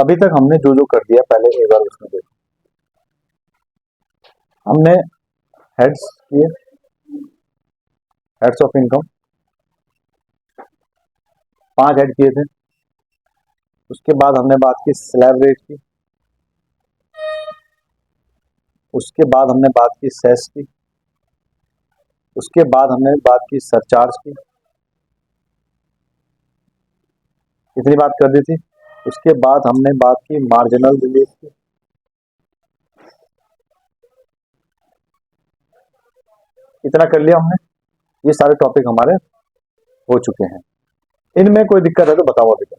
अभी तक हमने जो जो कर दिया पहले एक बार उसमें देखो। हमने हेड्स किए, हेड्स ऑफ इनकम 5 हेड किए थे। उसके बाद हमने बात की स्लैब रेट की, उसके बाद हमने बात की सेस की, उसके बाद हमने बात की सरचार्ज की, इतनी बात कर दी थी। उसके बाद हमने बात की मार्जिनल रिलीफ की, इतना कर लिया हमने। ये सारे टॉपिक हमारे हो चुके हैं। इनमें कोई दिक्कत है तो बताओ अभी तक।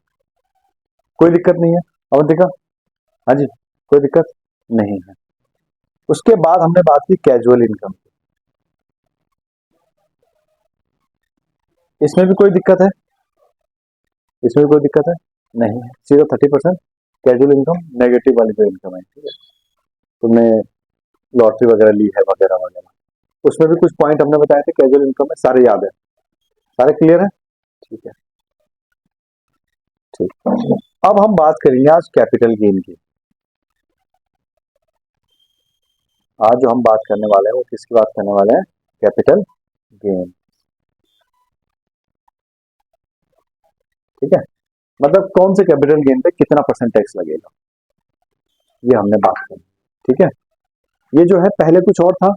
कोई दिक्कत नहीं है अवंतिका? हाँ जी, कोई दिक्कत नहीं है। उसके बाद हमने बात की कैजुअल इनकम की, इसमें भी कोई दिक्कत है? इसमें भी कोई दिक्कत है? नहीं है। सीधा 30% कैजुअल इनकम, नेगेटिव वाली जो इनकम है, ठीक है, तुमने लॉटरी वगैरह ली है वगैरह वगैरह, उसमें भी कुछ पॉइंट हमने बताए थे कैजुअल इनकम में, सारे याद है? सारे क्लियर है? ठीक है, ठीक। अब हम बात करेंगे आज कैपिटल गेन की। आज जो हम बात करने वाले हैं वो किसकी बात करने वाले हैं? कैपिटल गेन, ठीक है। मतलब कौन से कैपिटल गेन पे कितना % टैक्स लगेगा, ये हमने बात करी, ठीक है। ये जो है पहले कुछ और था,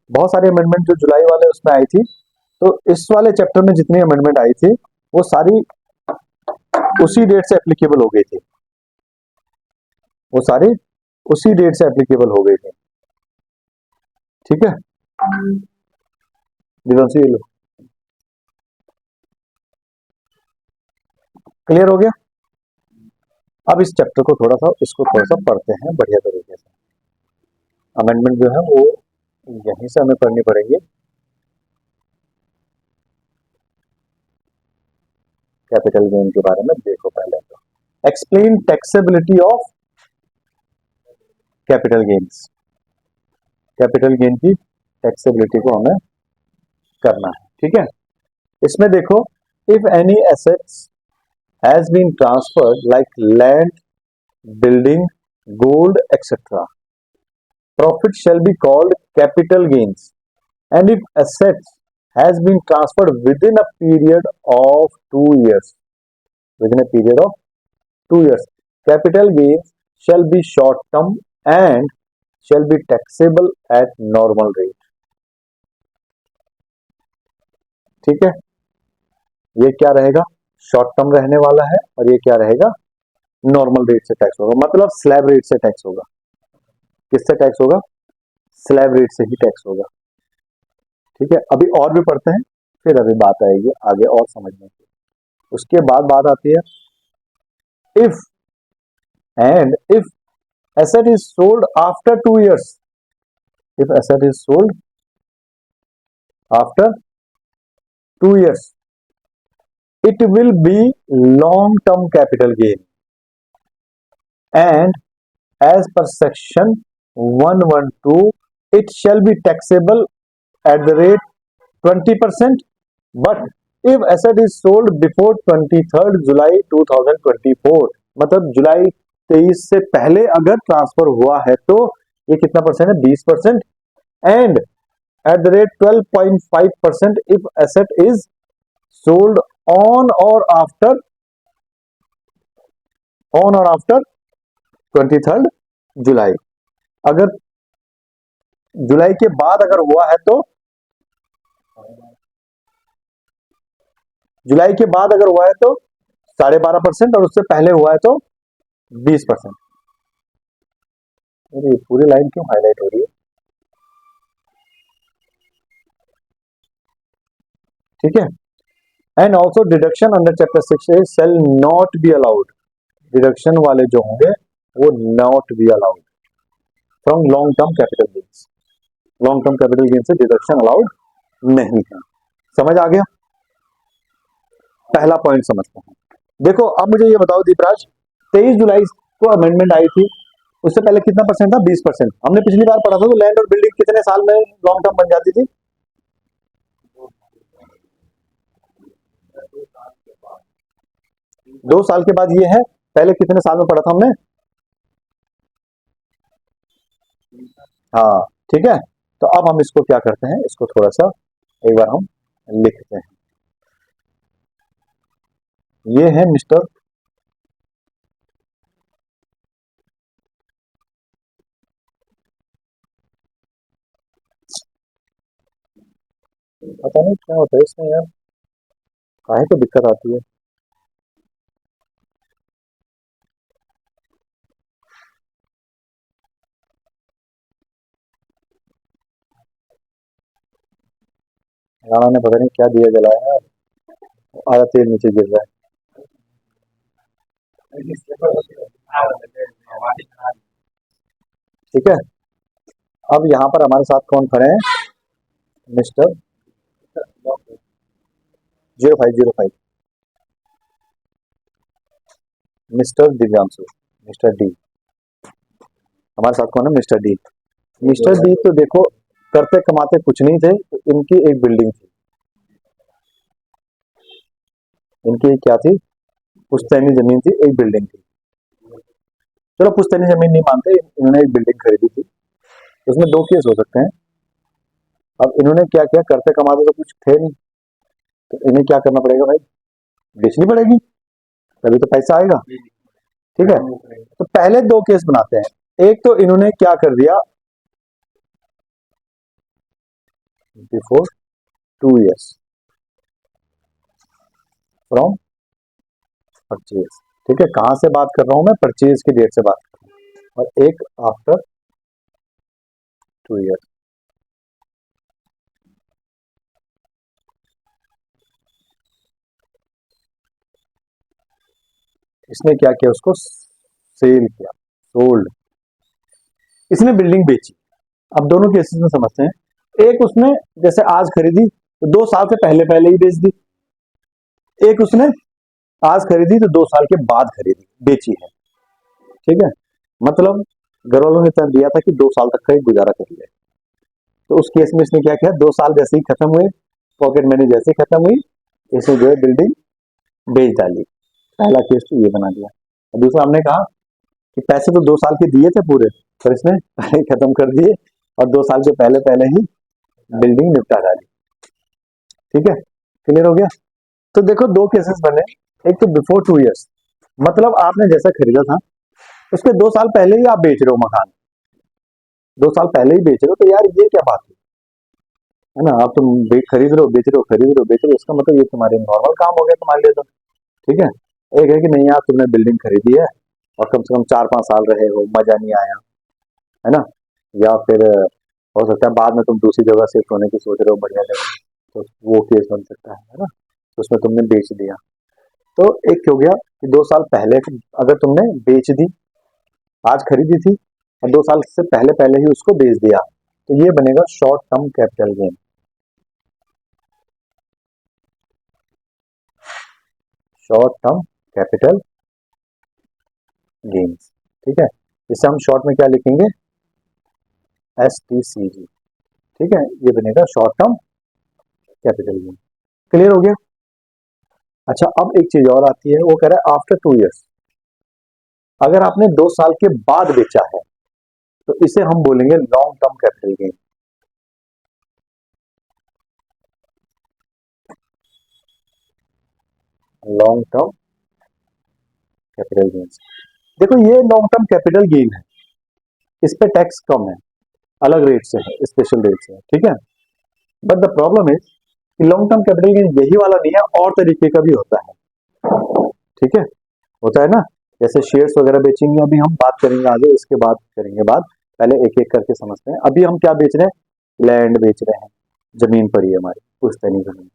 बहुत सारी अमेंडमेंट जो जुलाई वाले उसमें आई थी, तो इस वाले चैप्टर में जितनी अमेंडमेंट आई थी वो सारी उसी डेट से एप्लीकेबल हो गई थी, वो सारी उसी डेट से एप्लीकेबल हो गई थी, ठीक है। ये लो, क्लियर हो गया? अब इस चैप्टर को थोड़ा सा, इसको थोड़ा सा पढ़ते हैं बढ़िया तरीके से। अमेंडमेंट जो है वो यहीं से हमें पढ़नी पड़ेगी। कैपिटल गेन के बारे में देखो पहले तो। Explain taxability of capital gains. Capital gain की टैक्सेबिलिटी को हमें करना है, ठीक है। इसमें देखो, if any assets has been transferred like land, building, gold, etc. Profit shall be called capital gains, and if assets has been transferred within a period of 2 years, within a period of 2 years, capital gains shall be short term and shall be taxable at normal rate, ठीक है। ये क्या रहेगा? Short term रहने वाला है, और ये क्या रहेगा? नॉर्मल रेट से टैक्स होगा, मतलब स्लैब रेट से टैक्स होगा। किससे टैक्स होगा? स्लैब रेट से ही टैक्स होगा, ठीक है। अभी और भी पढ़ते हैं, फिर अभी बात आएगी आगे और समझने की। उसके बाद बात आती है if and if asset is sold after 2 years, if asset is sold after 2 years, it will be long term capital gain, and as per section 112 it shall be taxable at the rate 20%, but if asset is sold before 23rd July 2024, मतलब जुलाई 23 से पहले अगर transfer हुआ है तो ये कितना percent है? 20%, and at the rate 12.5% if asset is sold on or after 23rd जुलाई। अगर जुलाई के बाद अगर हुआ है तो, जुलाई के बाद अगर हुआ है तो 12.5%, और उससे पहले हुआ है तो 20%। अरे पूरी लाइन क्यों हाईलाइट हो रही है? ठीक है। And also deduction under chapter 6 shall not be allowed, deduction वाले जो होंगे वो not be allowed from long term capital gains. Long term capital gain से डिडक्शन अलाउड नहीं है। समझ आ गया? पहला पॉइंट समझते हैं। देखो अब मुझे ये बताओ दीपराज, 23 जुलाई को अमेंडमेंट आई थी, उससे पहले कितना परसेंट था? 20%। हमने पिछली बार पढ़ा था तो लैंड और बिल्डिंग कितने साल में लॉन्ग टर्म बन जाती थी? 2 साल के बाद ये है पहले कितने साल में पढ़ा था हमने? हाँ, ठीक है। तो अब हम इसको क्या करते हैं, इसको थोड़ा सा एक बार हम लिखते हैं। ये है मिस्टर पता नहीं क्या होता है इसमें यार, काहे को दिक्कत आती है। राणा ने पता नहीं क्या दिया जलाया है, आधा तेल नीचे गिर रहा है। ठीक है, अब यहाँ पर हमारे साथ कौन खड़े हैं? Mister 0505, mister Divyanshu, mister D. हमारे साथ कौन है? Mister D. मिस्टर डी तो देखो करते कमाते कुछ नहीं थे, तो इनकी एक बिल्डिंग थी। इनकी क्या थी? पुश्तैनी जमीन थी, एक बिल्डिंग थी। चलो पुश्तैनी जमीन नहीं मानते, इन्होंने एक बिल्डिंग खरीदी थी। उसमें दो केस हो सकते हैं। अब इन्होंने क्या किया, करते कमाते तो कुछ थे नहीं, तो इन्हें क्या करना पड़ेगा भाई? बेचनी पड़ेगी, तभी तो पैसा आएगा। ठीक है, तो पहले दो केस बनाते हैं। एक तो इन्होंने क्या कर दिया, बिफोर 2 years फ्रॉम परचेज। ठीक है, कहां से बात कर रहा हूं मैं? परचेज की डेट से बात कर रहा हूं। और एक आफ्टर 2 years। इसने क्या किया, उसको सेल किया, सोल्ड। इसने बिल्डिंग बेची। अब दोनों केसेस में समझते हैं। एक उसने जैसे आज खरीदी तो 2 साल से पहले पहले ही बेच दी। एक उसने आज खरीदी तो 2 साल के बाद खरीदी, बेची है। ठीक है, मतलब घर वालों ने तय दिया था कि 2 साल तक का ही गुजारा कर ले। तो उस केस में इसने क्या किया, 2 साल जैसे ही खत्म हुए, पॉकेट मनी जैसे ही खत्म हुई, इसने जो है बिल्डिंग बेच डाली। पहला केस तो ये बना दिया। और दूसरा हमने कहा कि पैसे तो 2 साल के दिए थे पूरे, पर इसने पहले ही खत्म कर दिए और 2 साल के पहले पहले ही बिल्डिंग निपटा डाली। ठीक है, क्लियर हो गया? तो देखो दो केसेस बने। एक तो बिफोर 2 years, मतलब आपने जैसा खरीदा था उसके 2 साल पहले ही आप बेच रहे हो मकान, 2 साल पहले ही बेच रहे हो, तो यार ये क्या बात है ना? आप तुम खरीद रहे हो बेच रहे हो, खरीद रहे हो बेच रहे हो, इसका मतलब ये तुम्हारे नॉर्मल काम हो गया तुम्हारे लिए तो। ठीक है, एक है कि नहीं यार तुमने बिल्डिंग खरीदी है और कम से कम 4-5 साल रहे हो, मजा नहीं आया, है ना? या फिर हो सकता है बाद में तुम दूसरी जगह शिफ्ट होने की सोच रहे हो, बढ़िया जगह, तो वो केस बन सकता है ना? तो उसमें तुमने बेच दिया। तो एक हो गया कि 2 साल पहले अगर तुमने बेच दी, आज खरीदी थी और 2 साल से पहले पहले ही उसको बेच दिया, तो ये बनेगा short term capital gain. Short term capital gains. ठीक है, इसे हम शॉर्ट में क्या लिखेंगे? STCG। ठीक है, ये बनेगा short term capital gain. Clear हो गया? अच्छा, अब एक चीज और आती है, वो कह रहा है आफ्टर 2 years। अगर आपने 2 साल के बाद बेचा है तो इसे हम बोलेंगे long term capital gain. Long term capital gain. देखो ये लॉन्ग टर्म कैपिटल गेन है, इस पे टैक्स कम है, अलग रेट से है, स्पेशल रेट से है। ठीक है, बट द प्रॉब्लम इज कि लॉन्ग टर्म कैपिटल गेन यही वाला नहीं है, और तरीके का भी होता है। ठीक है, होता है ना, जैसे शेयर्स वगैरह बेचेंगे, अभी हम बात करेंगे आगे, इसके बाद करेंगे बात। पहले एक एक करके समझते हैं। अभी हम क्या बेच रहे हैं? लैंड बेच रहे हैं, जमीन पड़ी है हमारी, पुश्तैनी जमीन,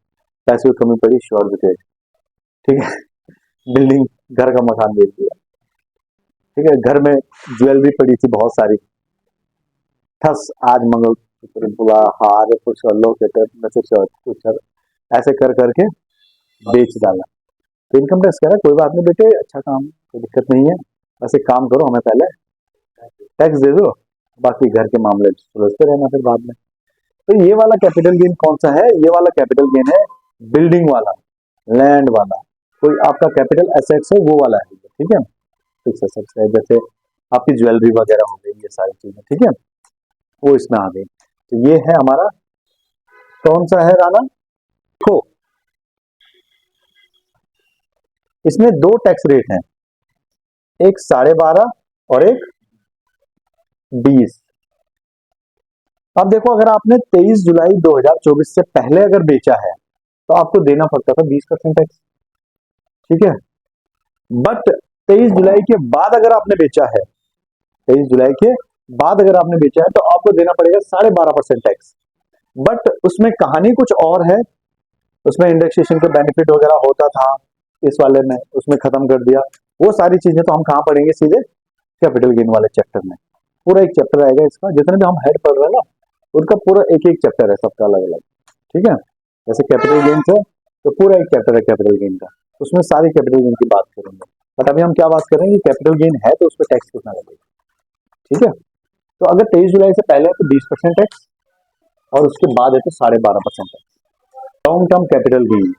पैसे की कमी पड़ी, श्योर बिकेज। ठीक है, बिल्डिंग, घर का मकान बेच दिया। ठीक है, घर में ज्वेलरी पड़ी थी बहुत सारी, ठस आज मंगल बुला हार कुछ लोकेटर मैसेज कुछ ऐसे कर करके बेच डाला। तो इनकम टैक्स कह रहा है कोई बात नहीं बेटे, अच्छा काम, कोई दिक्कत नहीं है, बस एक काम करो, हमें पहले टैक्स दे दो, बाकी घर के मामले सुलझते रहना फिर बाद में। तो ये वाला कैपिटल गेन कौन सा है? ये वाला कैपिटल गेन है बिल्डिंग वाला, लैंड वाला, कोई आपका कैपिटल एसेट्स है वो वाला है। ठीक है, फिक्स एसेट्स है, जैसे आपकी ज्वेलरी वगैरह हो गई, ये सारी चीजें, ठीक है, वो इसमें आ गई। तो ये है हमारा, कौन सा है राना, देखो इसमें दो टैक्स रेट हैं, एक 12.5 और एक 20। अब देखो अगर आपने 23 जुलाई 2024 से पहले अगर बेचा है तो आपको देना पड़ता था 20% टैक्स, ठीक है। बट 23 जुलाई के बाद अगर आपने बेचा है, 23 जुलाई के बाद अगर आपने बेचा है तो आपको देना पड़ेगा 12.5% टैक्स। बट उसमें कहानी कुछ और है, उसमें इंडेक्सेशन का बेनिफिट वगैरह होता था, इस वाले में उसमें खत्म कर दिया। वो सारी चीजें तो हम कहाँ पढ़ेंगे, सीधे कैपिटल गेन वाले चैप्टर में। पूरा एक चैप्टर आएगा इसका, जितने भी हम हेड पढ़ रहे हैं ना उनका पूरा एक एक चैप्टर है, सबका अलग अलग, ठीक है। जैसे कैपिटल गेन है तो पूरा एक चैप्टर है कैपिटल गेन का, उसमें सारी कैपिटल गेन की बात करेंगे। बट अभी हम क्या बात करेंगे, कैपिटल गेन है तो उस पर टैक्स कितना लगेगा, ठीक है। तो अगर 23 जुलाई से पहले है तो 20% टैक्स, और उसके बाद है तो 12.5% tax. Long term capital gain,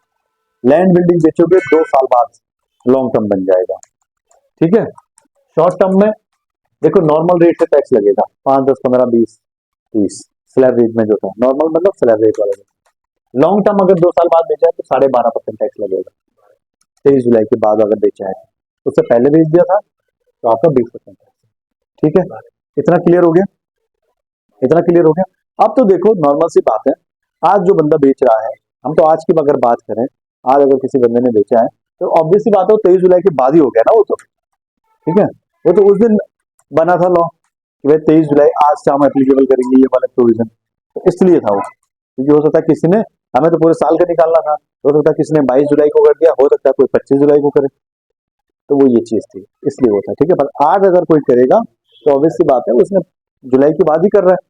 land building बेचोगे 2 साल बाद लॉन्ग टर्म बन जाएगा, ठीक है। शॉर्ट टर्म में देखो नॉर्मल रेट से टैक्स लगेगा 5, 10, 15, 20, 30 स्लैब रेट में जो था नॉर्मल, मतलब स्लैब रेट वाला। लॉन्ग टर्म अगर 2 साल बाद बेचा है तो 12.5% टैक्स लगेगा। 23 जुलाई के बाद अगर बेचा है, उससे पहले बेच दिया था तो आपका 20% टैक्स, ठीक है। इतना क्लियर हो गया, इतना क्लियर हो गया। अब तो देखो नॉर्मल सी बात है, आज जो बंदा बेच रहा है, हम तो आज की अगर बात करें, आज अगर किसी बंदे ने बेचा है तो ऑब्वियस सी बात है 23 जुलाई के बाद ही हो गया ना वो तो, ठीक है। वो तो उस दिन बना था लॉ कि भाई 23 जुलाई आज से हम एप्लीकेबल करेंगे ये वाला प्रोविजन, तो इसलिए था वो। क्योंकि हो सकता है किसी ने, हमें तो पूरे साल का निकालना था, हो सकता है किसी ने 22 जुलाई को कर दिया, हो सकता है कोई 25 जुलाई को करे, तो वो ये चीज थी, इसलिए वो था, ठीक है। पर आज अगर कोई करेगा तो ऑब्वियस सी बात है उसने जुलाई के बाद ही कर रहा है,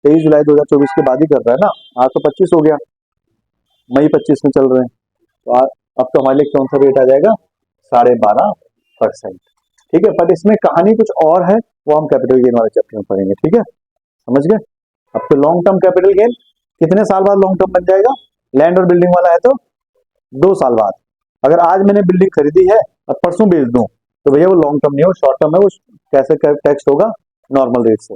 23 जुलाई 2024 के बाद ही कर रहा है ना। आज तो 25 हो गया, मई 25 में चल रहे हैं, तो अब तो हमारे लिए कौन सा रेट आ जाएगा, 12.5%, ठीक है। बट इसमें कहानी कुछ और है, वो हम कैपिटल गेन वाले चैप्टर में पढ़ेंगे, ठीक है, समझ गए। अब तो लॉन्ग टर्म कैपिटल गेन कितने साल बाद लॉन्ग टर्म बन जाएगा, लैंड और बिल्डिंग वाला है तो 2 साल बाद। अगर आज मैंने बिल्डिंग खरीदी है और परसों बेच दूं तो भैया वो लॉन्ग टर्म नहीं है, वो शॉर्ट टर्म है, वो कैसे टैक्स होगा, नॉर्मल रेट से।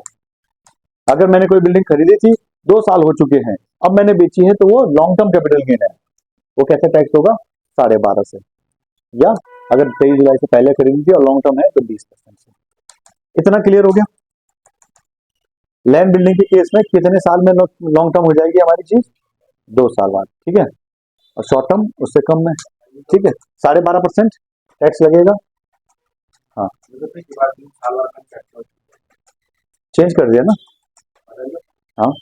अगर मैंने कोई बिल्डिंग खरीदी थी, 2 साल हो चुके हैं, अब मैंने बेची है तो वो लॉन्ग टर्म कैपिटल गेन है, वो कैसे टैक्स होगा, 12.5 से। या अगर 23 जुलाई से पहले खरीदी थी और लॉन्ग टर्म है तो 20% से। इतना क्लियर हो गया। लैंड बिल्डिंग के केस में कितने साल में लॉन्ग टर्म हो जाएगी हमारी चीज, 2 साल बाद, ठीक है। और शॉर्ट टर्म उससे कम में, ठीक है, 12.5% टैक्स लगेगा। हाँ चेंज कर दिया ना, हाँ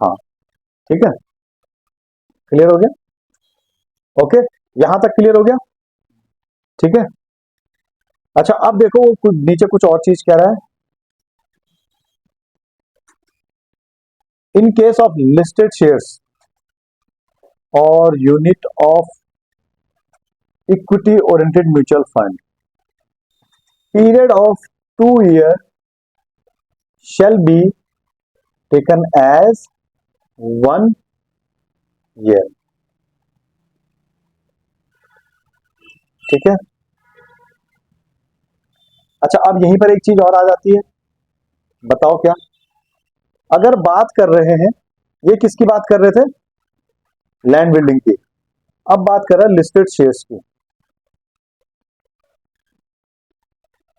हाँ, ठीक है, क्लियर हो गया, ओके, यहां तक क्लियर हो गया, ठीक है। अच्छा अब देखो वो नीचे कुछ और चीज कह रहा है, in case of listed shares और unit of equity oriented mutual fund, period of 2 years shall be taken as 1 year, ठीक है। अच्छा अब यहीं पर एक चीज और आ जाती है, बताओ क्या, अगर बात कर रहे हैं, ये किसकी बात कर रहे थे, लैंड बिल्डिंग की, अब बात कर रहे हैं लिस्टेड शेयर्स की,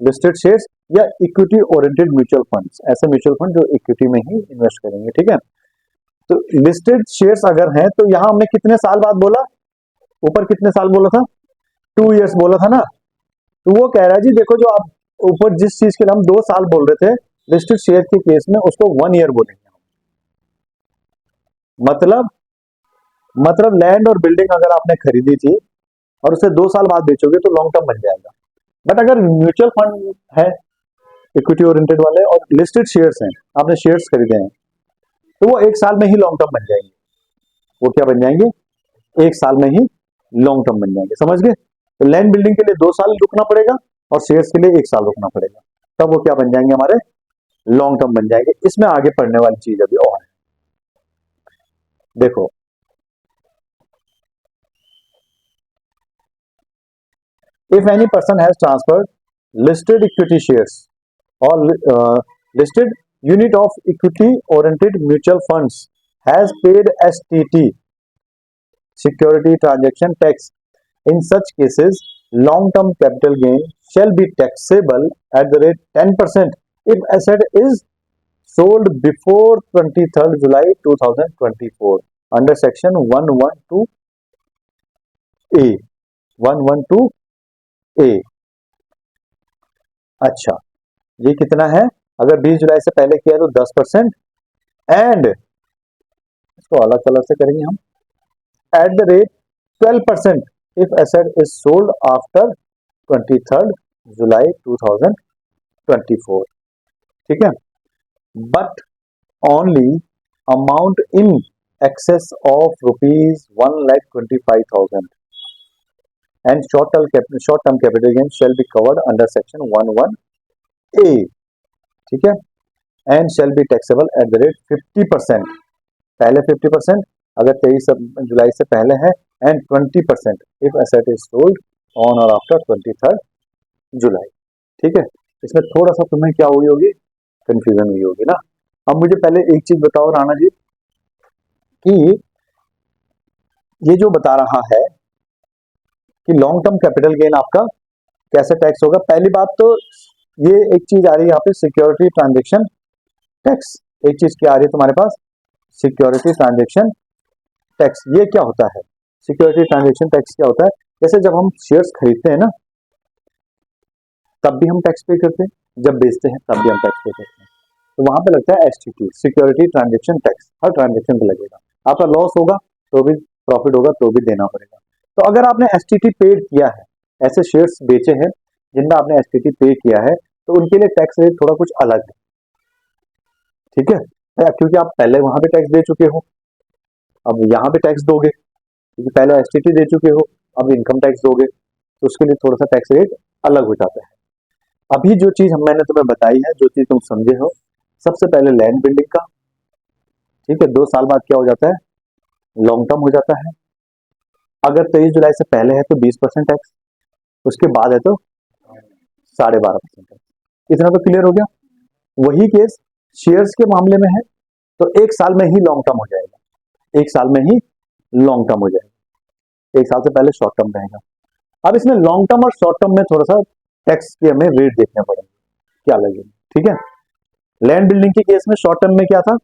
लिस्टेड शेयर्स या इक्विटी ओरिएंटेड म्यूचुअल फंड्स, ऐसे म्यूचुअल फंड जो इक्विटी में ही इन्वेस्ट करेंगे, ठीक है। तो लिस्टेड शेयर्स अगर हैं तो यहां हमने कितने साल बाद बोला, ऊपर कितने साल बोला था, 2 years बोला था ना। तो वो कह रहा है जी देखो, जो आप ऊपर जिस चीज के लिए हम 2 साल बोल रहे थे लिस्टेड शेयर के केस में, उसको 1 year बोलेंगे। मतलब लैंड और बिल्डिंग अगर आपने खरीदी थी और उसे 2 साल बाद बेचोगे तो लॉन्ग टर्म बन जाएगा। बट अगर म्यूचुअल फंड है इक्विटी ओरिएंटेड वाले और लिस्टेड शेयर्स हैं, आपने शेयर्स खरीदे हैं, तो वो 1 साल में ही लॉन्ग टर्म बन जाएंगे। वो क्या बन जाएंगे, 1 साल में ही लॉन्ग टर्म बन जाएंगे, समझ गए। तो लैंड बिल्डिंग के लिए 2 साल रुकना पड़ेगा और शेयर्स के लिए 1 साल रुकना पड़ेगा, तब वो क्या बन जाएंगे, हमारे लॉन्ग टर्म बन जाएंगे। इसमें आगे पढ़ने वाली चीज अभी और है, देखो If any person has transferred listed equity shares or listed unit of equity oriented mutual funds has paid STT, security transaction tax. In such cases, long-term capital gain shall be taxable at the rate 10% if asset is sold before 23rd July 2024 under section 112A 112A। अच्छा, ये कितना है? अगर 20 जुलाई से पहले किया तो 10%, and इसको अलग कलर से करेंगे हम, at the rate 12% if asset is sold after 23rd July 2024, ठीक है। But only amount in excess of rupees 1,25,000 and short-term capital gain shall be covered under section 11A, ठीक है, and shall be taxable at the rate 50%, पहले 50% अगर 23 जुलाई से पहले है, and 20% if asset is sold on और आफ्टर 23rd जुलाई, ठीक है। इसमें थोड़ा सा तुम्हें क्या हुई होगी, कंफ्यूजन हुई होगी ना। अब मुझे पहले एक चीज बताओ राणा जी कि ये जो बता रहा है कि लॉन्ग टर्म कैपिटल गेन आपका कैसे टैक्स होगा। पहली बात तो ये एक चीज आ रही है यहाँ पे, सिक्योरिटी ट्रांजेक्शन टैक्स। एक चीज क्या आ रही है तुम्हारे पास, सिक्योरिटी ट्रांजेक्शन टैक्स। ये क्या होता है, सिक्योरिटी ट्रांजेक्शन टैक्स क्या होता है? जैसे जब हम शेयर्स खरीदते हैं ना, तब भी हम टैक्स पे करते हैं, जब बेचते हैं तब भी हम टैक्स पे करते हैं। तो वहां पे लगता है एसटीटी, सिक्योरिटी ट्रांजेक्शन टैक्स, हर ट्रांजेक्शन पे लगेगा। आपका लॉस होगा तो भी, प्रॉफिट होगा तो भी देना पड़ेगा। तो अगर आपने एसटीटी पेड किया है, ऐसे शेयर्स बेचे हैं जिनमें आपने एसटीटी पे किया है, तो उनके लिए टैक्स रेट थोड़ा कुछ अलग है, ठीक है, क्योंकि आप पहले वहां पे टैक्स दे चुके हो, अब यहाँ पे टैक्स दोगे, क्योंकि पहले एसटीटी दे चुके हो, अब इनकम टैक्स दोगे, तो उसके लिए थोड़ा सा टैक्स रेट अलग हो जाता है। अभी जो चीज मैंने तुम्हें बताई है, जो चीज तुम समझे हो, सबसे पहले लैंड बिल्डिंग का, ठीक है, 2 साल बाद क्या हो जाता है, लॉन्ग टर्म हो जाता है। अगर 23 जुलाई से पहले है तो 20% टैक्स, उसके बाद है तो 12.5% टैक्स। इतना तो क्लियर हो गया। वही केस शेयर्स के मामले में है, तो 1 साल में ही लॉन्ग टर्म हो जाएगा, 1 साल में ही लॉन्ग टर्म हो जाएगा, 1 साल से पहले शॉर्ट टर्म रहेगा। अब इसमें लॉन्ग टर्म और शॉर्ट टर्म में थोड़ा सा टैक्स के हमें रेट देखने पड़ेंगे क्या लगेगा, ठीक है। लैंड बिल्डिंग के केस में शॉर्ट टर्म में क्या था,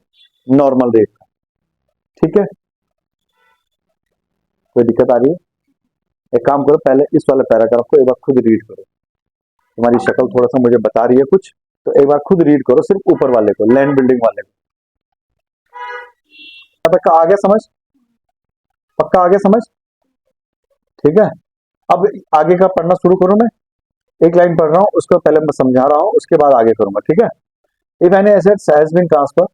नॉर्मल रेट था, ठीक है। कोई दिक्कत आ रही है? एक काम करो, पहले इस वाले पैराग्राफ को एक बार खुद रीड करो, तुम्हारी शक्ल थोड़ा सा मुझे बता रही है कुछ, तो एक बार खुद रीड करो, सिर्फ ऊपर वाले को, लैंड बिल्डिंग वाले को। पक्का आ गया समझ, पक्का आ गया समझ, ठीक है। अब आगे का पढ़ना शुरू करो, मैं एक लाइन पढ़ रहा हूँ, उसको पहले मैं समझा रहा हूँ, उसके बाद आगे करूंगा, ठीक है। If any assets has been transfer,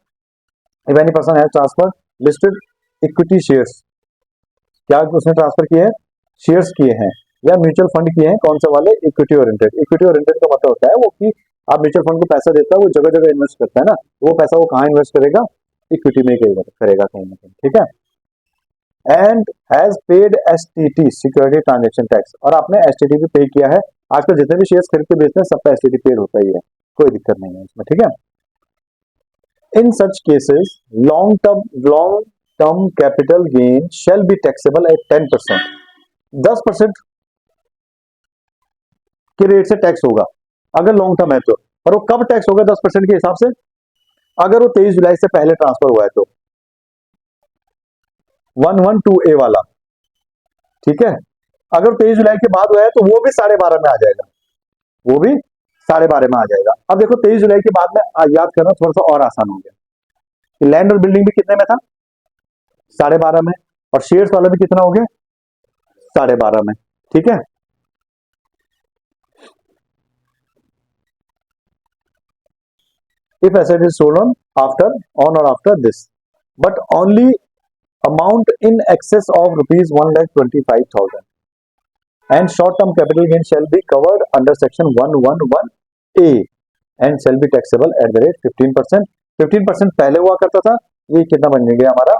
if any person has transfer listed equity shares, क्या उसने ट्रांसफर किए हैं, शेयर्स किए हैं या म्यूचुअल फंड किए हैं, कौन से वाले, इक्विटी ओरिएंटेड। इक्विटी ओरिएंटेड का मतलब होता है वो कि आप म्यूचुअल फंड को पैसा देता है, वो जगह जगह इन्वेस्ट करता है ना, वो पैसा वो कहाँ इन्वेस्ट करेगा, इक्विटी में करेगा कहीं ना कहीं, ठीक है। And has paid STT, security transaction tax, और आपने एसटीटी भी पे किया है। आजकल जितने भी शेयर्स खरीद के बेचते हैं सब पे एसटीटी पेड होता ही है, कोई दिक्कत नहीं है इसमें, ठीक है। In such cases long term capital gain shall be taxable at 10%, 10% के रेट से टैक्स होगा अगर लॉन्ग टर्म है तो। और वो कब टैक्स होगा 10% के हिसाब से, अगर वो 23 जुलाई से पहले ट्रांसफर हुआ है तो, 112A वाला, ठीक है। अगर 23 जुलाई के बाद हुआ है तो वो भी 12.5 में आ जाएगा, वो भी 12.5 में आ जाएगा। अब देखो 23 जुलाई के बाद में याद करना थोड़ा सा और आसान हो गया कि लैंड और बिल्डिंग भी कितने में था, 12.5 में, और शेयर्स वाला भी कितना हो गया, 12.5 में, ठीक है। If asset is sold on or after this, but only amount in excess of rupees 1,25,000 and short-term capital gain shall be covered under section 111A and shall be taxable at the rate 15%. 15% पहले हुआ करता था, ये कितना बन गया हमारा,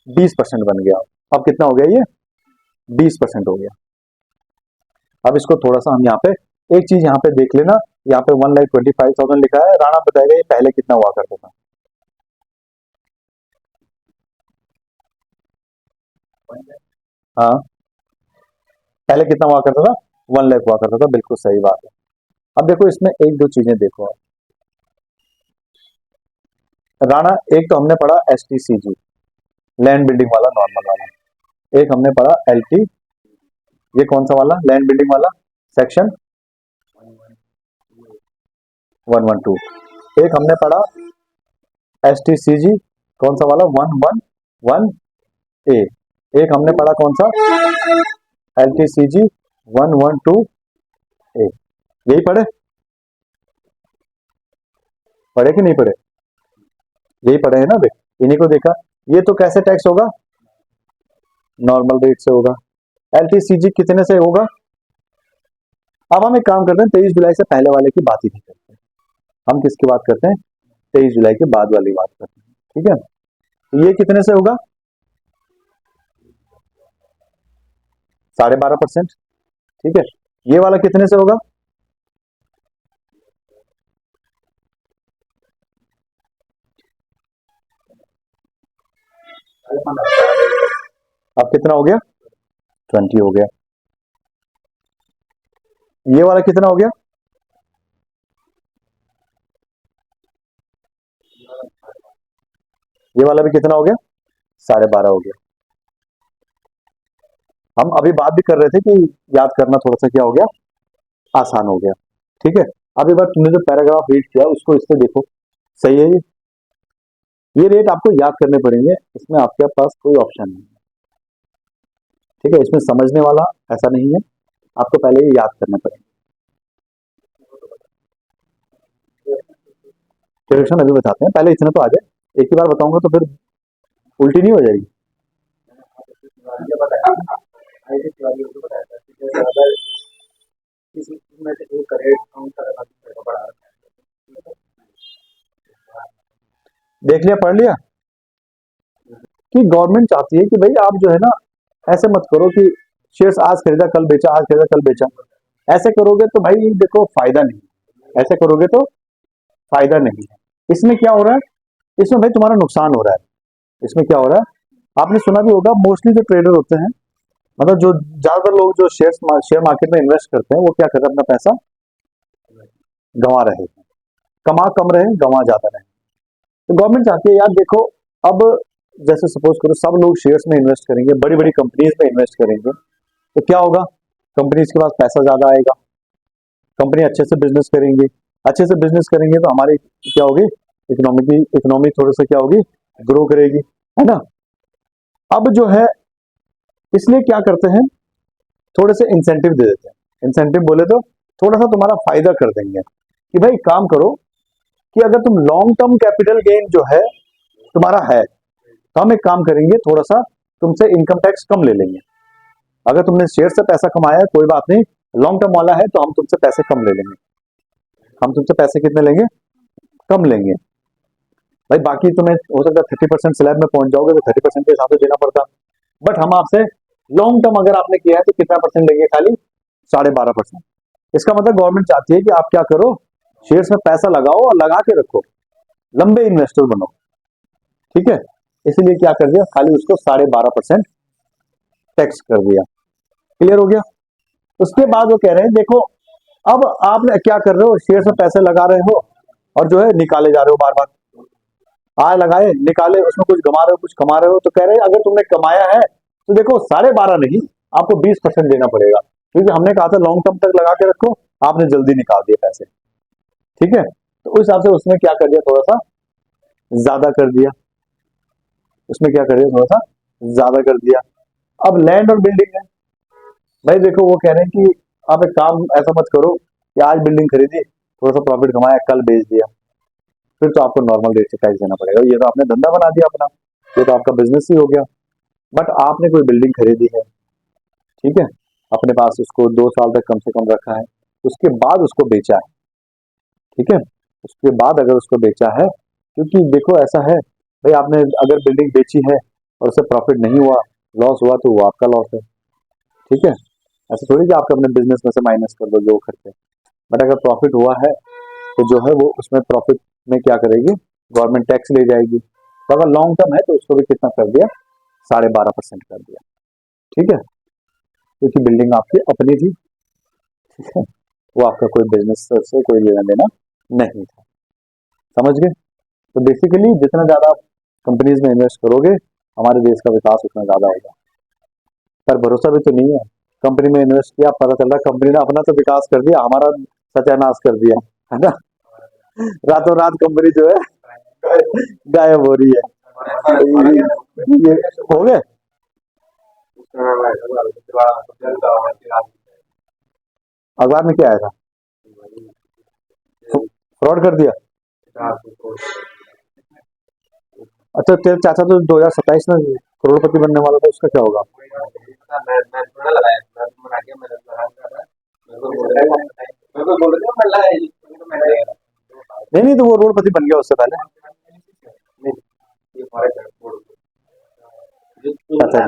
20% बन गया। अब कितना हो गया, ये 20% हो गया। अब इसको थोड़ा सा हम यहाँ पे एक चीज यहाँ पे देख लेना, यहाँ पे 1,25,000 लिखा है। राणा बताएगा ये पहले कितना हुआ करता था। हाँ, पहले कितना हुआ करता था? 1 लाख हुआ करता था, बिल्कुल सही बात है। अब देखो इसमें एक दो चीजें देखो राणा, एक तो हमने पढ़ा STCG, लैंड बिल्डिंग वाला, नॉर्मल वाला। एक हमने पढ़ा LT, ये कौन सा वाला? लैंड बिल्डिंग वाला, सेक्शन 112। एक हमने पढ़ा STCG, कौन सा वाला? 111A। एक हमने पढ़ा कौन सा? LTCG 112A। यही पढ़े? पढ़े कि नहीं पढ़े? यही पढ़े है ना भाई, इन्हीं को देखा। ये तो कैसे टैक्स होगा? नॉर्मल रेट से होगा। LTCG कितने से होगा? अब हम एक काम करते हैं, 23 जुलाई से पहले वाले की बात ही नहीं करते, हम किसकी बात करते हैं? 23 जुलाई के बाद वाली बात करते हैं, ठीक है। तो ये कितने से होगा? 12.5%, ठीक है। ये वाला कितने से होगा? अब कितना हो गया? 20 हो गया। ये वाला कितना हो गया? ये वाला भी कितना हो गया? 12.5 हो गया। हम अभी बात भी कर रहे थे कि याद करना थोड़ा सा क्या हो गया? आसान हो गया, ठीक है। अब एक बार तुमने जो पैराग्राफ रीड किया उसको इससे देखो, सही है ये रेट आपको याद करने पड़ेंगे, इसमें आपके पास कोई ऑप्शन नहीं है, ठीक है। इसमें समझने वाला ऐसा नहीं है, आपको पहले ये याद करने पड़ेंगे। कैलकुलेशन अभी बताते हैं, पहले इतना तो आ जाए, एक ही बार बताऊंगा तो फिर उल्टी नहीं हो जाएगी। देख लिया, पढ़ लिया कि गवर्नमेंट चाहती है कि भाई आप जो है ना, ऐसे मत करो कि शेयर्स आज खरीदा कल बेचा, आज खरीदा कल बेचा। ऐसे करोगे तो भाई देखो फायदा नहीं, ऐसे करोगे तो फायदा नहीं है। इसमें क्या हो रहा है? इसमें भाई तुम्हारा नुकसान हो रहा है। इसमें क्या हो रहा है? आपने सुना भी होगा, मोस्टली जो ट्रेडर होते हैं, मतलब जो ज्यादातर लोग जो शेयर मार्केट में इन्वेस्ट करते हैं, वो क्या करते हैं? अपना पैसा गंवा रहे हैं, कमा कम रहे, गंवा ज्यादा रहे। तो गवर्नमेंट चाहती है यार देखो, अब जैसे सपोज करो सब लोग शेयर्स में इन्वेस्ट करेंगे, बड़ी बड़ी कंपनीज में इन्वेस्ट करेंगे, तो क्या होगा? कंपनीज के पास पैसा ज्यादा आएगा, कंपनी अच्छे से बिजनेस करेंगे, अच्छे से बिजनेस करेंगे तो हमारी क्या होगी? इकोनॉमी थोड़ा सा क्या होगी? ग्रो करेगी, है ना। अब जो है, इसलिए क्या करते हैं? थोड़े से इंसेंटिव दे देते हैं। इंसेंटिव बोले तो थोड़ा सा तुम्हारा फायदा कर देंगे कि भाई काम करो, कि अगर तुम लॉन्ग टर्म कैपिटल गेन जो है तुम्हारा है, तो हम एक काम करेंगे, थोड़ा सा तुमसे इनकम टैक्स कम ले लेंगे। अगर तुमने शेयर से पैसा कमाया है कोई बात नहीं, लॉन्ग टर्म वाला है तो हम तुमसे पैसे कम ले लेंगे। हम तुमसे पैसे कितने लेंगे? कम लेंगे। भाई बाकी तुम्हें हो सकता है 30% स्लैब में पहुंच जाओगे तो 30% के हिसाब से देना पड़ता, बट हम आपसे लॉन्ग टर्म अगर आपने किया है तो कितना परसेंट लेंगे? खाली 12.5%। इसका मतलब गवर्नमेंट चाहती है कि आप क्या करो? शेयर्स में पैसा लगाओ और लगा के रखो, लंबे इन्वेस्टर बनो, ठीक है। इसीलिए क्या कर दिया? खाली उसको 12.5% टैक्स कर दिया। क्लियर हो गया? उसके बाद वो कह रहे हैं देखो, अब आप क्या कर रहे हो? शेयर्स में पैसे लगा रहे हो और जो है निकाले जा रहे हो बार बार, आए लगाए निकाले, उसमें कुछ गमा रहे हो कुछ कमा रहे हो। तो कह रहे हैं अगर तुमने कमाया है तो देखो 12.5 नहीं, आपको 20% देना पड़ेगा, क्योंकि हमने कहा था लॉन्ग टर्म तक लगा के रखो, आपने जल्दी निकाल दिए पैसे, ठीक है। तो उस हिसाब से उसने क्या कर दिया? थोड़ा सा ज्यादा कर दिया। उसमें क्या कर दिया? थोड़ा सा ज्यादा कर दिया। अब लैंड और बिल्डिंग है, भाई देखो वो कह रहे हैं कि आप एक काम ऐसा मत करो कि आज बिल्डिंग खरीदी, थोड़ा सा प्रॉफिट कमाया, कल बेच दिया, फिर तो आपको नॉर्मल रेट से टैक्स देना पड़ेगा। ये तो आपने धंधा बना दिया अपना, ये तो आपका बिजनेस ही हो गया। बट आपने कोई बिल्डिंग खरीदी है, ठीक है, अपने पास उसको 2 साल तक कम से कम रखा है, उसके बाद उसको बेचा है, ठीक है, उसके बाद अगर उसको बेचा है, क्योंकि देखो ऐसा है भाई, आपने अगर बिल्डिंग बेची है और उससे प्रॉफिट नहीं हुआ, लॉस हुआ, तो वो आपका लॉस है, ठीक है। ऐसा थोड़ी कि आपके अपने बिजनेस में से माइनस कर दो जो खर्चे, बट अगर प्रॉफिट हुआ है तो जो है वो उसमें प्रॉफिट में क्या करेगी, गवर्नमेंट टैक्स ले जाएगी। तो अगर लॉन्ग टर्म है तो उसको भी कितना कर दिया, 12.5% कर दिया। ठीक है, क्योंकि बिल्डिंग आपकी अपनी थी, ठीक है, वो आपका कोई बिजनेस से कोई लेना देना नहीं था। समझ गए? तो बेसिकली जितना ज्यादा आप कंपनीज में इन्वेस्ट करोगे हमारे देश का विकास उतना ज्यादा होगा, पर भरोसा भी तो नहीं है। कंपनी में इन्वेस्ट किया, पता चल रहा कंपनी ने अपना तो विकास कर दिया, हमारा सत्यानाश कर दिया, है ना। रातों रात कंपनी जो है गायब हो रही है। ये हो गए, अखबार में क्या आया था, फ्रॉड कर दिया। अच्छा तेरे चाचा तो 2027 में करोड़पति बनने वाला था, उसका क्या होगा? नहीं नहीं, तो वो करोड़पति बन गया उससे पहले। चाचा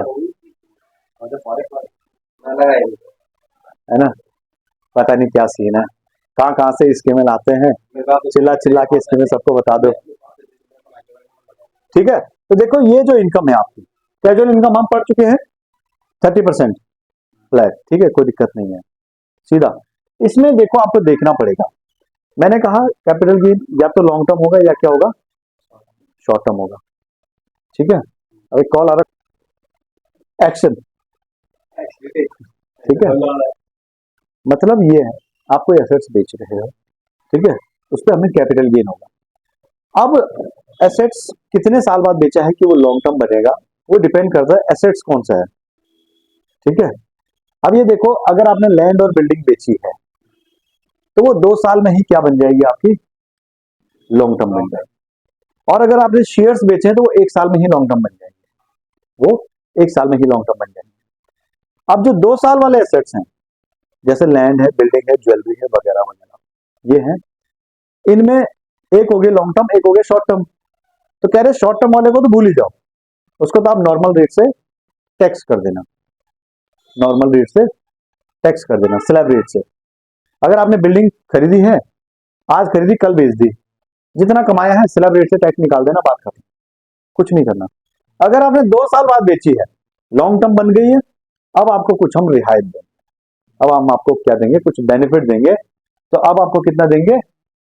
है ना, पता नहीं क्या सीन है, कहाँ कहाँ से स्कीमें लाते हैं, चिल्ला चिल्ला के स्कीमें सबको बता दो। ठीक है, तो देखो ये जो इनकम है आपकी, कैजुअल इनकम हम पढ़ चुके हैं 30% फ्लैट, ठीक है, कोई दिक्कत नहीं है सीधा। इसमें देखो आपको देखना पड़ेगा, मैंने कहा कैपिटल गेन या तो लॉन्ग टर्म होगा या क्या होगा, शॉर्ट टर्म होगा। ठीक है, अब एक कॉल आ रहा, एक्शन, ठीक है, मतलब ये है आप कोई एसेट्स बेच रहे हो, ठीक है, उस पर हमें कैपिटल गेन होगा। अब एसेट्स कितने साल बाद बेचा है कि वो लॉन्ग टर्म बनेगा, वो डिपेंड करता है एसेट्स कौन सा है। ठीक है, अब ये देखो अगर आपने लैंड और बिल्डिंग बेची है तो वो 2 साल में ही क्या बन जाएगी आपकी, लॉन्ग टर्म बन जाएगी। और अगर आपने शेयर्स बेचे हैं तो वो 1 साल में ही लॉन्ग टर्म बन जाएंगे, वो 1 साल में ही लॉन्ग टर्म बन जाएंगे। अब जो 2 साल वाले एसेट्स हैं, जैसे लैंड है, बिल्डिंग है, ज्वेलरी है, वगैरह वगैरह, ये है, इनमें एक हो गए लॉन्ग टर्म, एक हो गए शॉर्ट टर्म। तो कह रहे शॉर्ट टर्म वाले को तो भूल ही जाओ, उसको तो आप नॉर्मल रेट से टैक्स कर देना, नॉर्मल रेट से टैक्स कर देना, स्लैब रेट से। अगर आपने बिल्डिंग खरीदी है, आज खरीदी कल बेच दी, जितना कमाया है स्लैब रेट से टैक्स निकाल देना, बात खत्म, कुछ नहीं करना। अगर आपने 2 साल बाद बेची है, लॉन्ग टर्म बन गई है, अब आपको कुछ हम रिहायत देंगे, अब हम आपको क्या देंगे, कुछ बेनिफिट देंगे। तो अब आपको कितना देंगे,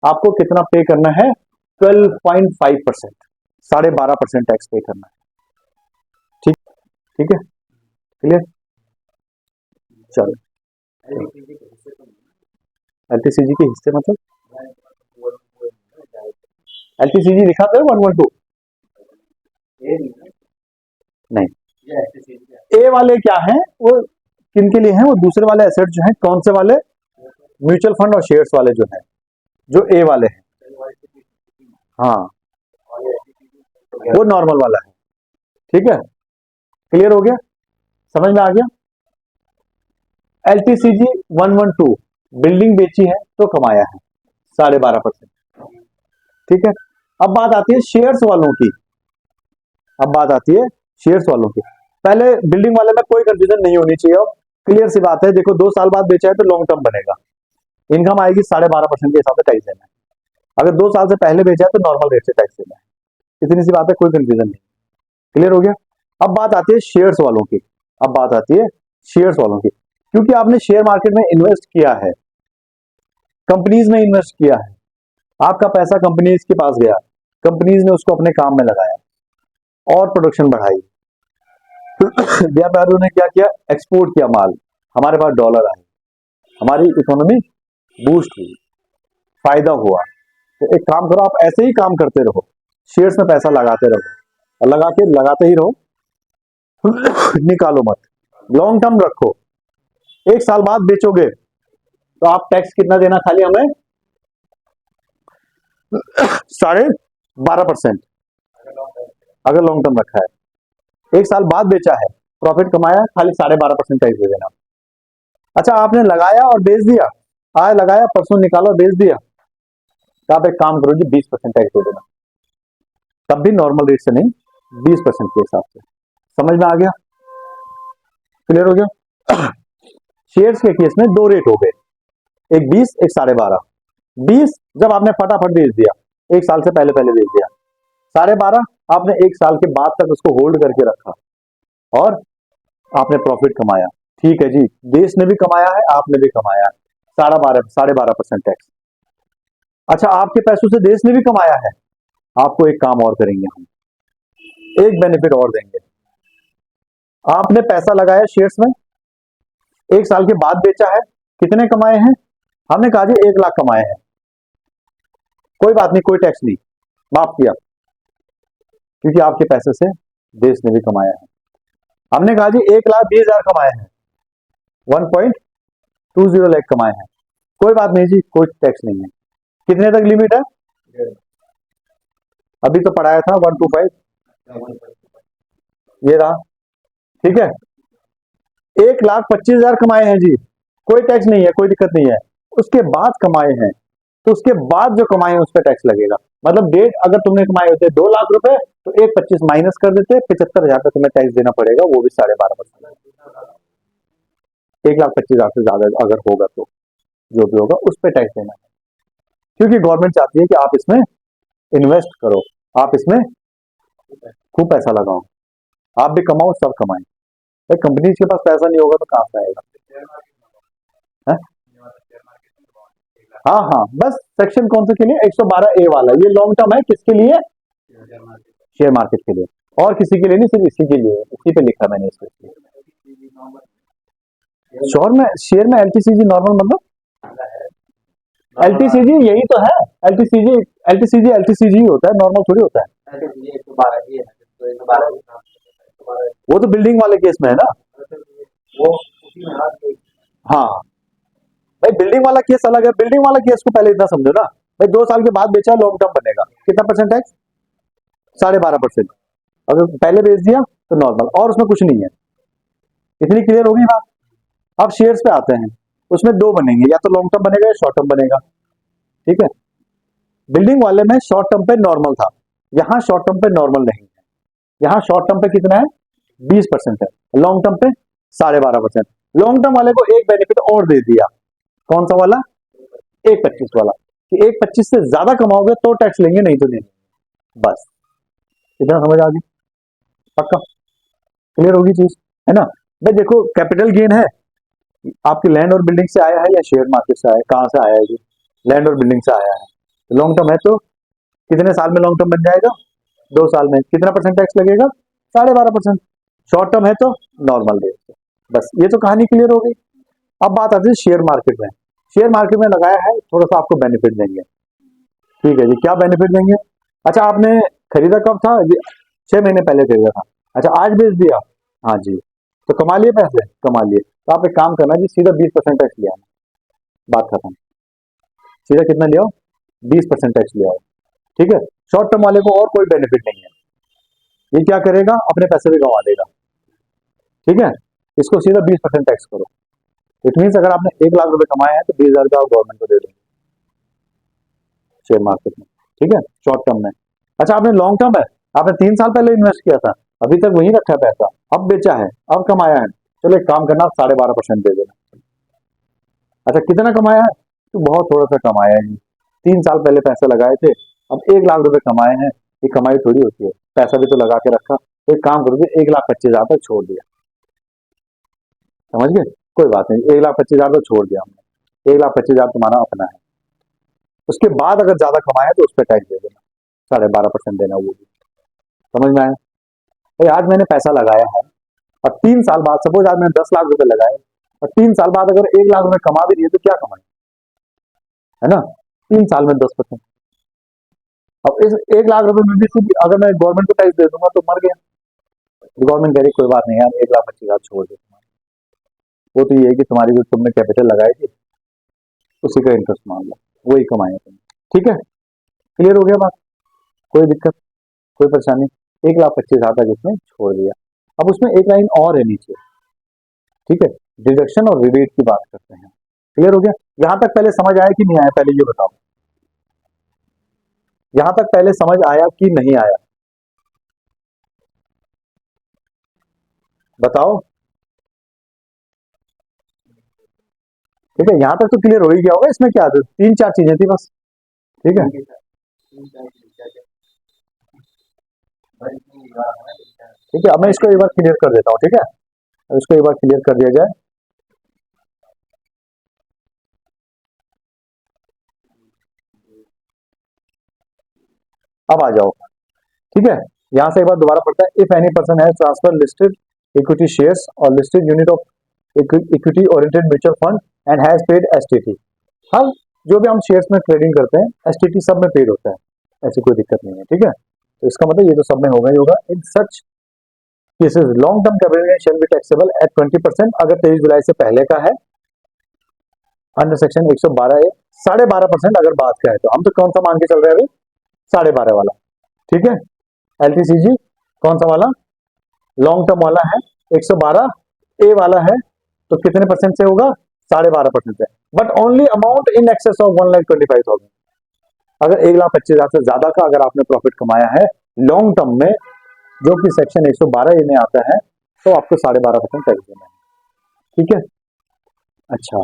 आपको कितना पे करना है, 12.5%, 12.5% टैक्स पे करना है। ठीक, ठीक है, क्लियर, चलो। एलटीसीजी के हिस्से मतलब, एलटीसीजी लिखा था 112, नहीं, ए वाले क्या है वो, किन के लिए हैं वो, दूसरे वाले एसेट जो है, कौन से वाले, म्यूचुअल फंड और शेयर्स वाले जो है, जो ए वाले हैं, हाँ, वो नॉर्मल वाला है। ठीक है, क्लियर हो गया, समझ में आ गया। एलटीसीजी 112, बिल्डिंग बेची है तो कमाया है 12.5%। ठीक है, अब बात आती है शेयर्स वालों की, अब बात आती है शेयर्स वालों की। पहले बिल्डिंग वाले में कोई कंफ्यूजन नहीं होनी चाहिए, अब क्लियर सी बात है, देखो 2 साल बाद बेचा है तो लॉन्ग टर्म बनेगा, इनकम आएगी 12.5% के हिसाब से टैक्स देना है। अगर 2 साल से पहले बेचा है तो नॉर्मल रेट से टैक्स देना है, इतनी सी बात है, कोई कंफ्यूजन नहीं। क्लियर हो गया। अब बात आती है शेयर्स वालों की, अब बात आती है शेयर्स वालों की, क्योंकि आपने शेयर मार्केट में इन्वेस्ट किया है, कंपनीज में इन्वेस्ट किया है, आपका पैसा कंपनीज के पास गया, कंपनीज ने उसको अपने काम में लगाया और प्रोडक्शन बढ़ाई, व्यापारियों ने क्या किया, एक्सपोर्ट किया माल, हमारे पास डॉलर आए, हमारी इकोनॉमी बूस्ट हुई, फायदा हुआ। तो एक काम करो, आप ऐसे ही काम करते रहो, शेयर्स में पैसा लगाते रहो, और लगा के लगाते ही रहो, निकालो मत, लॉन्ग टर्म रखो। 1 साल बाद बेचोगे तो आप टैक्स कितना देना, खाली हमें 12.5%, अगर लॉन्ग टर्म रखा है, 1 साल बाद बेचा है, प्रॉफिट कमाया, खाली 12.5% टैक्स दे देना। अच्छा आपने लगाया और बेच दिया, आज लगाया परसों निकाला बेच दिया, तो आप एक काम करो जी, 20% टैक्स दे देना, तब भी नॉर्मल रेट से नहीं, 20% के हिसाब से। समझ में आ गया, क्लियर हो गया। शेयर्स के केस में दो रेट हो गए, एक 20, एक 12.5। 20 जब आपने फटाफट बेच दिया, एक साल से पहले पहले बेच दिया। 12.5 आपने एक साल के बाद तक उसको होल्ड करके रखा और आपने प्रॉफिट कमाया। ठीक है जी, देश ने भी कमाया है, आपने भी कमाया है। 12.5% टैक्स। अच्छा, आपके पैसों से देश ने भी कमाया है। आपको एक काम और करेंगे हम, एक बेनिफिट और देंगे। आपने पैसा लगाया शेयर्स में, एक साल के बाद बेचा है, कितने कमाए हैं? हमने कहा जी 1 लाख कमाए हैं। कोई बात नहीं, कोई टैक्स नहीं, माफ किया, क्योंकि आपके पैसे से देश ने भी कमाया है। हमने कहा जी 1,20,000 कमाए हैं, 1.20 लाख कमाए हैं। कोई बात नहीं जी, कोई टैक्स नहीं है। कितने तक लिमिट है? अभी तो पढ़ाया था 125, ये रहा। ठीक है, 1,25,000 कमाए हैं जी, कोई टैक्स नहीं है, कोई दिक्कत नहीं है। उसके बाद कमाए हैं तो उसके बाद जो कमाए हैं उस पर टैक्स लगेगा। मतलब डेट, अगर तुमने कमाए होते 2 लाख रुपए तो 1,25 माइनस कर देते, 75,000 पे तुम्हें टैक्स देना पड़ेगा, वो भी 12.5%। 1,25,000 से ज्यादा अगर होगा तो जो भी होगा उस पर टैक्स देना है, क्योंकि गवर्नमेंट चाहती है कि आप इसमें इन्वेस्ट करो, आप इसमें खूब पैसा लगाओ, आप भी कमाओ, सब कमाएं। भाई कंपनी के पास पैसा नहीं होगा तो कहां से आएगा? है? हाँ हाँ, बस सेक्शन कौन से के लिए? 112A वाला, ये लॉन्ग टर्म है, किसके लिए? शेयर मार्केट के लिए, और किसी के लिए नहीं, सिर्फ इसी के लिए, इसी पे लिखा मैंने इसको। शेयर में एलटीसीजी नॉर्मल मतलब एलटीसीजी यही तो है। एलटीसीजी एलटीसीजी एलटीसीजी होता है, नॉर्मल थोड़ी होता है। वो तो बिल्डिंग वाले केस में है ना। हाँ भाई, बिल्डिंग वाला केस अलग है। बिल्डिंग वाला केस को पहले इतना समझो ना भाई, 2 साल के बाद बेचा, लॉन्ग टर्म बनेगा, कितना परसेंट टैक्स? 12.5%। अगर पहले बेच दिया तो नॉर्मल, और उसमें कुछ नहीं है। इतनी क्लियर होगी बात। अब शेयर्स पे आते हैं, उसमें दो बनेंगे, या तो लॉन्ग टर्म बनेगा या शॉर्ट टर्म बनेगा। ठीक है, बिल्डिंग वाले में शॉर्ट टर्म पे नॉर्मल था, यहाँ शॉर्ट टर्म पे नॉर्मल नहीं है। यहाँ शॉर्ट टर्म पे कितना है? 20% है, लॉन्ग टर्म पे 12.5%। लॉन्ग टर्म वाले को एक बेनिफिट और दे दिया, कौन सा वाला? 1,25 वाला, कि 1,25 से ज्यादा कमाओगे तो टैक्स लेंगे, नहीं तो नहीं। बस इतना समझ आ गई? पक्का क्लियर होगी चीज, है ना? भाई देखो, कैपिटल गेन है, आपकी लैंड और बिल्डिंग से आया है या शेयर मार्केट से आया है? कहां से आया है जी? लैंड और बिल्डिंग से आया है। लॉन्ग टर्म है तो कितने साल में लॉन्ग टर्म बन जाएगा? 2 साल में। कितना परसेंट टैक्स लगेगा? 12.5%। शॉर्ट टर्म है तो नॉर्मल रेट। बस ये तो कहानी क्लियर हो गई। अब बात आती है शेयर मार्केट में। शेयर मार्केट में लगाया है, थोड़ा सा आपको बेनिफिट देंगे। ठीक है जी, क्या बेनिफिट देंगे? अच्छा, आपने खरीदा कब था? 6 महीने पहले खरीदा था। अच्छा, आज बेच दिया? हाँ जी, तो कमा लिए पैसे? कमा लिए। तो आप एक काम करना जी, सीधा 20% टैक्स लिया, बात खत्म। सीधा कितना लिया? 20% टैक्स लिया। ठीक है, शॉर्ट टर्म वाले को और कोई बेनिफिट नहीं है। ये क्या करेगा? अपने पैसे भी गंवा देगा। ठीक है, इसको सीधा 20% टैक्स करो। इट मीन अगर आपने 1 लाख रुपए कमाए हैं तो 20,000 रुपये आप गवर्नमेंट को दे देंगे शेयर मार्केट में। ठीक है, शॉर्ट टर्म में। अच्छा, आपने लॉन्ग टर्म है, आपने 3 साल पहले इन्वेस्ट किया था, अभी तक वहीं रखा है पैसा, अब बेचा है, अब कमाया है, चलो एक काम करना, 12.5% दे देना। अच्छा, कितना कमाया है? तो बहुत थोड़ा सा कमाया है। 3 साल पहले पैसे लगाए थे, अब 1 लाख रुपए कमाए हैं। ये कमाई थोड़ी होती है, पैसा भी तो लगा के रखा। तो एक काम करोगे, 1,25,000 तक छोड़ दिया, समझ गए? कोई बात नहीं, 1,25,000 तो छोड़ दिया हमने, 1,25,000 तुम्हारा अपना है। उसके बाद अगर ज्यादा कमाया तो उस पर टैक्स दे देना, 12.5% देना, वो भी। समझ में आया? भाई आज मैंने पैसा लगाया है, और 3 साल बाद, सपोज आज मैंने 10 लाख रुपए लगाए, और 3 साल बाद अगर 1 लाख रुपए कमा भी दिए तो क्या कमाए, है ना? 3 साल में 10%। अब इस 1 लाख रुपए में भी अगर मैं गवर्नमेंट को टैक्स दे दूंगा तो मर गया। गवर्नमेंट कह रही कोई बात नहीं यार, 1,25,000 छोड़ दे तुम्हारा। वो तो ये है कि तुम्हारी जो तुमने कैपिटल लगाई थी उसी का इंटरेस्ट मान लो, वही कमाए तुमने। ठीक है, क्लियर हो गया बात? कोई दिक्कत, कोई परेशानी? 1,25,000 तक इसमें छोड़ दिया। अब उसमें एक लाइन और है नीचे, ठीक है, डिडक्शन और रिबेट की बात करते हैं। क्लियर हो गया? यहां तक पहले समझ आया कि नहीं आया? पहले ये बताओ, यहां तक पहले समझ आया कि नहीं आया? बताओ। ठीक है, यहाँ तक तो क्लियर हो ही गया होगा। इसमें क्या था, 3-4 चीजें थी बस। ठीक है, ठीक है, अब मैं इसको एक बार क्लियर कर देता हूँ। ठीक है, अब इसको एक बार क्लियर कर दिया जाए। अब आ जाओ। ठीक है, यहां से एक बार दोबारा पढ़ता है। If any person has transfer listed equity shares और listed unit of equity oriented mutual fund and has paid STT. हम जो भी हम शेयर्स में ट्रेडिंग करते हैं, एसटीटी सब में पेड होता है, ऐसी कोई दिक्कत नहीं है। ठीक है, तो इसका मतलब ये तो सब में होगा ही होगा। In such cases long term capital gain shall be taxable at 20% अगर 23 जुलाई से पहले का है, अंडर सेक्शन 112 ए। 12.5% अगर बात का है, तो हम तो कौन सा मान के चल रहे हैं अभी, 12.5 वाला। ठीक है, एलटीसीजी कौन सा वाला, लॉन्ग टर्म वाला है, 112 ए वाला है, तो कितने परसेंट से होगा, 12.5% से। But only amount in excess of 1,25,000। अगर 1,25,000 से ज्यादा का अगर आपने प्रॉफिट कमाया है लॉन्ग टर्म में, जो कि सेक्शन 112 ए में आता है, तो आपको 12.5% टैक्स देना है। ठीक है, अच्छा,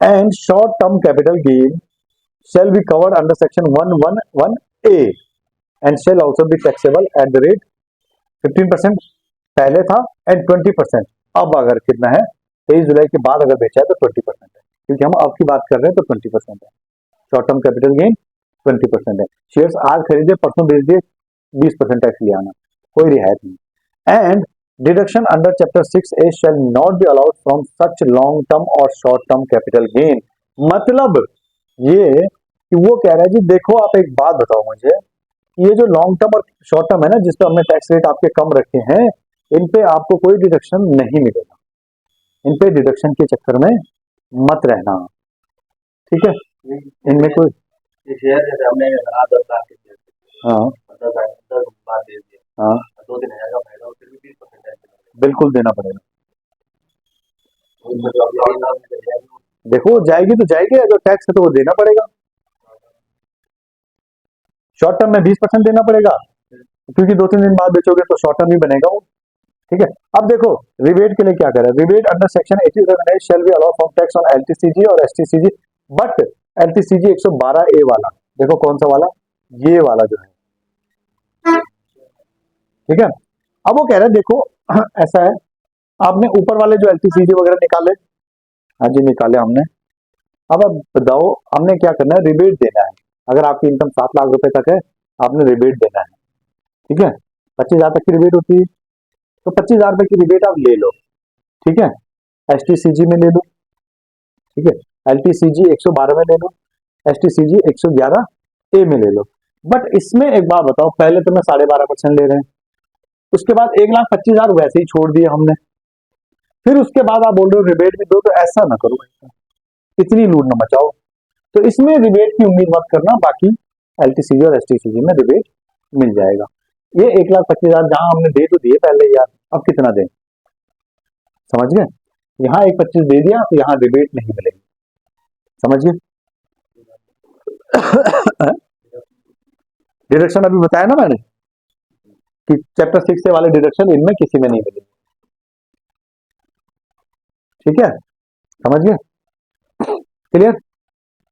and short term capital gain shall be covered under section 111A and shall also be taxable at the rate 15% पहले था एंड 20%। अब अगर कितना है, 23 जुलाई के बाद अगर बेचा है तो 20% है, क्योंकि हम अब की बात कर रहे हैं तो 20% है। शॉर्ट टर्म कैपिटल गेन 20% है। शेयर्स आज खरीदे परसों बेच दिए, 20% टैक्स ले आना, कोई रियायत नहीं। And deduction under chapter 6A shall not be allowed from such long term or short term capital gain। मतलब ये कि वो कह रहा है जी देखो, आप एक बात बताओ मुझे, ये जो लॉन्ग टर्म और शॉर्ट टर्म है ना, जिस पे हमने टैक्स रेट आपके कम रखे हैं, इन पे आपको कोई डिडक्शन नहीं मिलेगा। इन पे डिडक्शन के चक्कर में मत रहना। ठीक है, इनमें कोई शेयर जैसे हमने 10 लाख के शेयर, हाँ 10 बार दे दिए, हाँ 2-3 हज़ार का फायदा, फिर भी 20% टैक्स बिल्कुल देना पड़ेगा। देना। देखो जाएगी तो जाएगी, अगर टैक्स है तो वो देना पड़ेगा। शॉर्ट टर्म में 20% देना पड़ेगा, क्योंकि 2-3 दिन बाद बेचोगे तो शॉर्ट टर्म ही बनेगा वो। ठीक है, अब देखो रिबेट के लिए क्या कर रहा है, rebate under section 87A shall be allow from tax on LTCG और एसटीसीजी, बट एलटीसीजी 112A वाला, देखो कौन सा वाला, ये वाला जो है। ठीक है, अब वो कह रहा है देखो ऐसा है, आपने ऊपर वाले जो एलटीसीजी वगैरह निकाले, हाँ जी निकाले हमने। अब आप बताओ हमने क्या करना है, रिबेट देना है। अगर आपकी इनकम 7 लाख रुपए तक है, आपने रिबेट देना है। ठीक है, 25,000 तक की रिबेट होती है, तो 25,000 रुपए की रिबेट आप ले लो। ठीक है, एसटीसीजी में ले लो। ठीक है, एलटीसीजी 112 में ले लो, एसटीसीजी 111A में ले लो। बट इसमें एक बात बताओ, पहले तो मैं 12.5% ले रहे हैं, उसके बाद 1,25,000 वैसे ही छोड़ दिए हमने, फिर उसके बाद आप बोल रहे हो रिबेट भी दो, तो ऐसा ना करो, इतनी लूट न मचाओ। तो इसमें रिबेट की उम्मीद मत करना, बाकी एलटीसीजी और एसटीसीजी में रिबेट मिल जाएगा। ये 1,25,000 जहां हमने दे तो दिए पहले यार, अब कितना दें, समझ गए, यहाँ 1,25,000 दे दिया तो यहाँ रिबेट नहीं मिलेगी, समझ गए। डिडक्शन अभी बताया ना मैंने कि चैप्टर 6 से वाले डिडक्शन इनमें किसी में नहीं मिलेगी। ठीक है, समझ गए, क्लियर।